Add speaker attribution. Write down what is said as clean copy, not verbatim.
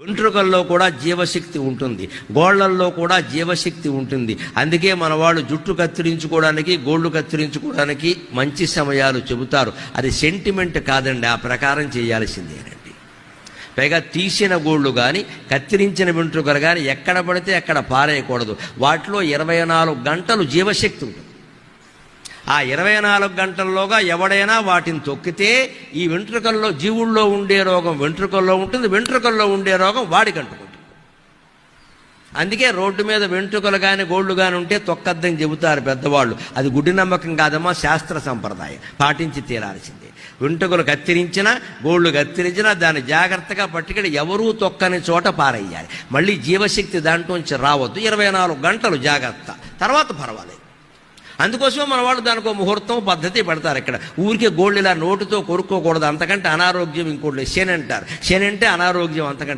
Speaker 1: వెంట్రుకల్లో కూడా జీవశక్తి ఉంటుంది, గోళ్లల్లో కూడా జీవశక్తి ఉంటుంది. అందుకే మన వాళ్ళు జుట్టు కత్తిరించుకోవడానికి, గోళ్లు కత్తిరించుకోవడానికి మంచి సమయాలు చెబుతారు. అది సెంటిమెంట్ కాదండి, ఆ ప్రకారం చేయాల్సిందేనండి. పైగా తీసిన గోళ్లు కానీ కత్తిరించిన వెంట్రుకలు కానీ ఎక్కడ పడితే అక్కడ పారేయకూడదు. వాటిలో 24 గంటలు జీవశక్తి ఉంటుంది. ఆ 24 గంటల్లోగా ఎవడైనా వాటిని తొక్కితే ఈ వెంట్రుకల్లో జీవుల్లో ఉండే రోగం వెంట్రుకల్లో ఉంటుంది, వెంట్రుకల్లో ఉండే రోగం వాడికి అంటుకుంటుంది. అందుకే రోడ్డు మీద వెంట్రుకలు కానీ గోళ్లు కానీ ఉంటే తొక్కద్దని చెబుతారు పెద్దవాళ్ళు. అది గుడ్డి నమ్మకం కాదమ్మా, శాస్త్ర సంప్రదాయం, పాటించి తీరాల్సిందే. వెంట్రుకలు కత్తిరించినా గోళ్లు కత్తిరించినా దాన్ని జాగ్రత్తగా పట్టుకెళ్ళి ఎవరూ తొక్కని చోట పారేయాలి. మళ్ళీ జీవశక్తి దాంట్లోంచి రావద్దు. 24 గంటలు జాగ్రత్త, తర్వాత పర్వాలేదు. అందుకోసమే మన వాళ్ళు దానికో ముహూర్తం పద్ధతి పెడతారు. ఇక్కడ ఊరికే గోళ్ళు ఇలా నోటుతో కొరుక్కోకూడదు, అంతకంటే అనారోగ్యం ఇంకోటి. శని అంటారు, శని అంటే అనారోగ్యం, అంతకంటే